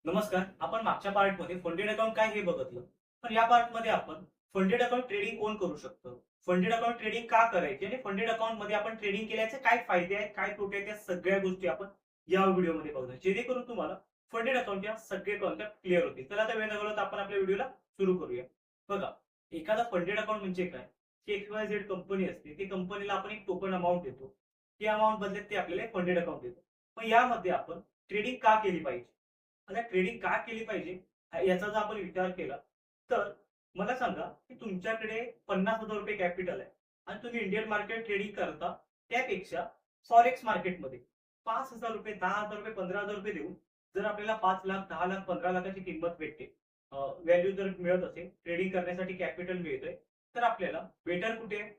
नमस्कार. आपण मागच्या पार्टमध्ये फंडेड अकाउंट काय हे बघितलं. पण या पार्टमध्ये आपण फंडेड अकाउंट ट्रेडिंग कोण करू शकतं? फंडेड अकाउंट ट्रेडिंग का करायची आणि फंडेड अकाउंटमध्ये आपण ट्रेडिंग केल्याचे काय फायदे आहेत, काय तोटे आहेत, या सगळ्या गोष्टी आपण या व्हिडिओमध्ये बघणार. जेणेकरून तुम्हाला फंडेड अकाउंटच्या सगळे कॉन्सेप्ट क्लिअर होतील. चला आता वेळ न घालवता आपण आपल्या व्हिडिओला सुरू करूया. बघा, एखादा फंडेड अकाउंट म्हणजे काय? की XYZ कंपनी असते. ती कंपनीला आपण एक टोकन अमाउंट देतो. ती अमाउंट बदल्यात ते आपल्याला फंडेड अकाउंट देतो. मग यामध्ये आपण ट्रेडिंग का केली पाहिजे? आता ट्रेडिंग का केली पाहिजे याचा जर आपण विचार केला तर मला सांगा की तुमच्याकडे ₹50,000 कॅपिटल आहे आणि तुम्ही इंडियन मार्केट ट्रेडिंग करता. त्यापेक्षा फॉरेक्स मार्केटमध्ये ₹5,000, ₹10,000, ₹15,000 देऊन जर आपल्याला 5 लाख, 10 लाख, 15 लाखाची किंमत भेटते, व्हॅल्यू जर मिळत असेल, ट्रेडिंग करण्यासाठी कॅपिटल मिळतंय, तर आपल्याला बेटर कुठे आहे?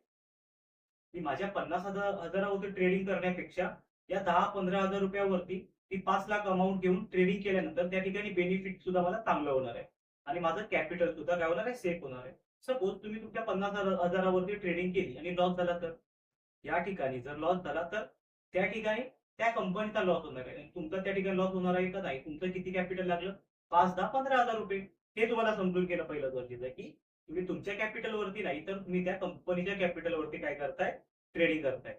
की माझ्या 50,000 ट्रेडिंग करण्यापेक्षा या 10-15 हजार रुपयावरती ती 5 लाख अमाउंट घेऊन ट्रेडिंग केल्यानंतर त्या ठिकाणी बेनिफिट सुद्धा मला चांगलं होणार आहे आणि माझं कॅपिटल सुद्धा काय होणार आहे? सेफ होणार आहे. सपोज तुम्ही तुमच्या 50,000वरती ट्रेडिंग केली आणि लॉस झाला तर? या ठिकाणी जर लॉस झाला तर त्या ठिकाणी त्या कंपनीचा लॉस होणार आहे आणि तुमचा त्या ठिकाणी लॉस होणार आहे का नाही? तुमचं किती कॅपिटल लागलं? 5, 10, ₹15,000. हे तुम्हाला समजून घेणं पहिलं गरजेचं आहे, की तुम्ही तुमच्या कॅपिटलवरती नाही तर तुम्ही त्या कंपनीच्या कॅपिटलवरती काय करताय? ट्रेडिंग करताय.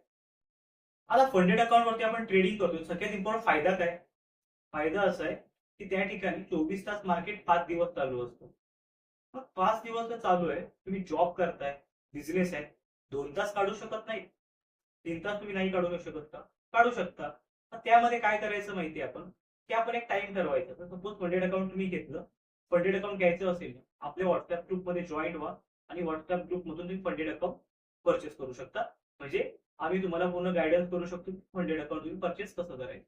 आता फंडेड अकाउंटवरती आपण ट्रेडिंग करतो. सगळ्यात इम्पॉर्टंट फायदा काय? फायदा असा आहे, की त्या ठिकाणी 24 तास मार्केट 5 दिवस चालू असतं. मग 5 दिवस जर चालू आहे, तुम्ही जॉब करताय, बिझनेस आहे, 2 तास काढू शकत नाही. 3 तास तुम्ही नाही काढू शकत का? काढू शकता. मग त्यामध्ये काय करायचं माहिती आहे आपण, की आपण एक टाईम ठरवायचा. तर सपोज फंडेड अकाउंट तुम्ही घेतलं. फंडेड अकाउंट घ्यायचं असेल, आपल्या WhatsApp ग्रुपमध्ये जॉइन व्हा आणि WhatsApp ग्रुपमधून तुम्ही फंडेड अकाउंट पर्चेस करू शकता. म्हणजे आम्ही तुम्हाला पूर्ण गाईडन्स करू शकतो, की फंडेड अकाउंट तुम्ही पर्चेस कसं करायचं.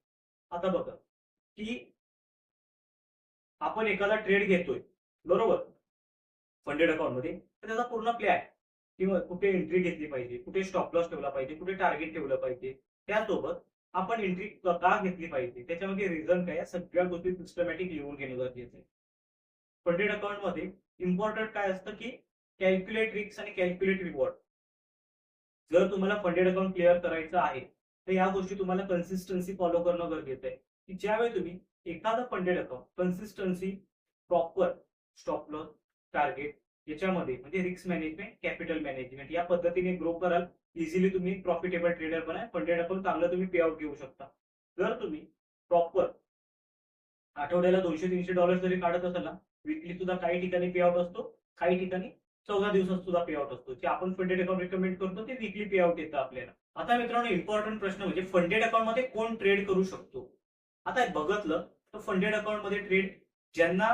आता बघा, की आपण एखादा ट्रेड घेतोय, बरोबर? फंडेड अकाउंटमध्ये, तर त्याचा पूर्ण प्लॅन किंवा कुठे एंट्री घेतली पाहिजे, कुठे स्टॉप लॉस ठेवला पाहिजे, कुठे टार्गेट ठेवलं पाहिजे. त्यासोबत आपण एंट्री का घेतली पाहिजे, त्याच्यामध्ये रिझन काय, या सगळ्या गोष्टी सिस्टमॅटिक लिहून घेणं गरजेचं आहे. फंडेड अकाउंटमध्ये इम्पॉर्टंट काय असतं, की कॅल्क्युलेट रिस्क आणि कॅल्क्युलेट रिवॉर्ड. जर तुम्हाला फंडेड अकाउंट क्लिअर करायचं आहे, तर या गोष्टी तुम्हाला कन्सिस्टन्सी फॉलो करणं गरजेचं आहे, की ज्यावेळी तुम्ही एखादं funded account consistency, proper stop loss, target याच्यामध्ये म्हणजे रिस्क मॅनेजमेंट, कॅपिटल मॅनेजमेंट या पद्धतीने ग्रो कराल, इझिली तुम्ही प्रॉफिटेबल ट्रेडर बनाल. फंडेड अकाउंट चांगलं तुम्ही पे आउट घेऊ शकता. जर तुम्ही प्रॉपर आठवड्याला $200-300 जरी काढत असाल ना, वीकली सुद्धा काही ठिकाणी पे आउट असतो, काही ठिकाणी 14 दिवसात सुद्धा पे आउट असतो. जे आपण फंडेड अकाउंट रिकमेंड करतो ते वीकली पे आउट येतं आपल्याला. आता मित्रांनो, इम्पॉर्टंट प्रश्न म्हणजे फंडेड अकाउंटमध्ये कोण ट्रेड करू शकतो? आता बघितलं तर फंडेड अकाउंटमध्ये ट्रेड ज्यांना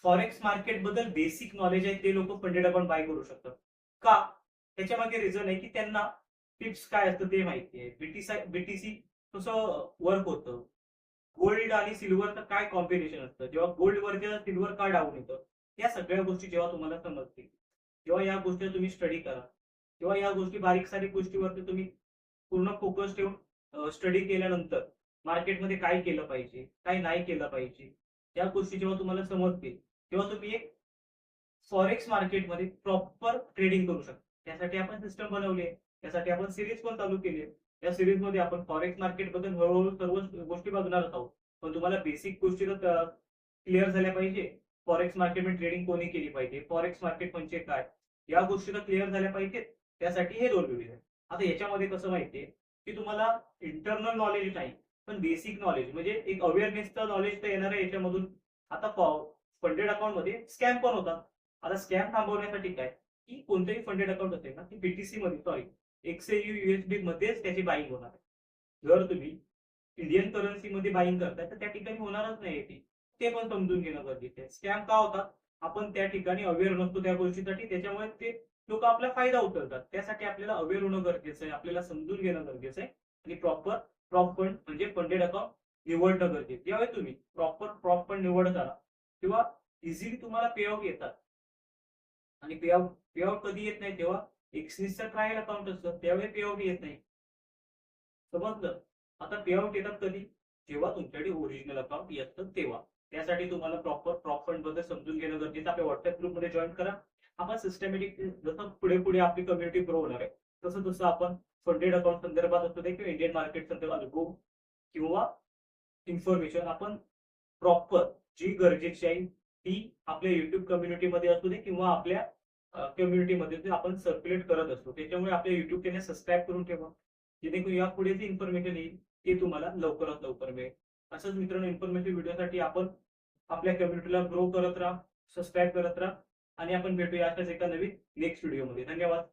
फॉरेक्स मार्केट बद्दल बेसिक नॉलेज आहे ते लोक फंडेड अकाउंट बाय करू शकतात. का? त्याच्यामागे रिझन आहे, की त्यांना टिप्स काय असतं ते माहिती आहे. बीटीसी कसं वर्क होतं, गोल्ड आणि सिल्वरचं काय कॉम्बिनेशन असतं, जेव्हा गोल्ड वरती सिल्वर का डाऊन येतं, या सगळ्या गोष्टी जेव्हा तुम्हाला समजतील, तेव्हा या गोष्टी तुम्ही स्टडी करा. तेव्हा या गोष्टी बारीक सारीक गोष्टीवरती तुम्ही पूर्ण फोकस ठेवून स्टडी केल्यानंतर मार्केटमध्ये काय केलं पाहिजे, काय नाही केलं पाहिजे, या गोष्टी जेव्हा तुम्हाला समजतील, तेव्हा तुम्ही एक फॉरेक्स मार्केटमध्ये प्रॉपर ट्रेडिंग करू शकता. त्यासाठी आपण सिस्टम बनवली आहे. त्यासाठी आपण सिरीज पण चालू केली आहे. या सीरीजमध्ये आपण फॉरेक्स मार्केटबद्दल हळू सर्व गोष्टी बघणारच आहोत. पण तुम्हाला बेसिक गोष्टी तर क्लिअर झाल्या पाहिजे. फॉरेक्स मार्केटमध्ये ट्रेडिंग कोणी केली पाहिजे, फॉरेक्स मार्केट म्हणजे काय, या गोष्टी तर क्लिअर झाल्या पाहिजेत. त्यासाठी हे 2 व्हिडिओ आहेत. आता याच्यामध्ये कसं माहितीये, की तुम्हाला इंटरनल नॉलेज नाही, पण बेसिक नॉलेज म्हणजे एक अवेअरनेसचं नॉलेज तर येणार आहे याच्यामधून. आता फंडेड अकाउंटमध्ये स्कॅम पण होतात. आता स्कॅम थांबवण्यासाठी काय, की कोणतंही फंडेड अकाउंट असेल ना, ती बीटीसी मध्ये सॉरी XAU-USD मध्येच त्याची बाईंग होणार आहे. जर तुम्ही इंडियन करन्सीमध्ये बाईंग करताय, तर त्या ठिकाणी होणारच नाही ती. ते पण समजून घेणं गरजेचं आहे. स्कॅम का होतात? आपण त्या ठिकाणी अवेअर नसतो त्या गोष्टीसाठी, त्याच्यामुळे ते लोकं आपला फायदा उचलतात. त्यासाठी आपल्याला अवेअर होणं गरजेचं आहे. आपल्याला समजून घेणं गरजेचं आहे आणि प्रॉपर प्रॉप फंड म्हणजे फंडेड अकाउंट निवडणं गरजेचं आहे. ज्यावेळी तुम्ही प्रॉपर प्रॉप फंड निवडता तेव्हा इझिली तुम्हाला पे आउट येतात. आणि पे आउट कधी येत नाही, तेव्हा एक्सनिसचं ट्रायल अकाउंट असतं, त्यावेळी पे आउट येत नाही. समजलं? आता पे आउट येतात कधी? जेव्हा तुमच्याकडे ओरिजिनल अकाउंट येतं तेव्हा. त्यासाठी तुम्हाला प्रॉपर प्रॉप फंड बद्दल समजून घेणं गरजेचं आहे. आपल्या WhatsApp ग्रुपमध्ये जॉइन करा. आपण सिस्टमॅटिक जसं पुढे-पुढे आपली कम्युनिटी ग्रो होणार आहे, तसं-तसं आपण फंडेड अकाउंट संदर्भात असू दे किंवा इंडियन मार्केट संदर्भात किंवा इन्फॉर्मेशन आपण प्रॉपर जी गरजेची आहे ती आपल्या युट्यूब कम्युनिटीमध्ये असू दे किंवा आपल्या कम्युनिटीमध्ये आपण सर्क्युलेट करत असतो. त्याच्यामुळे आपल्या युट्यूब चॅनल सबस्क्राईब करून ठेवा, जेणेकरून यापुढे जी इन्फॉर्मेशन येईल ती तुम्हाला लवकरात लवकर मिळेल. असंच मित्रांनो इन्फॉर्मेटिव्ह व्हिडिओसाठी आपण आपल्या कम्युनिटीला ग्रो करत राहा, सबस्क्राईब करत राहा आणि आपण भेटूया अशाच एका नवीन नेक्स्ट व्हिडिओमध्ये. धन्यवाद.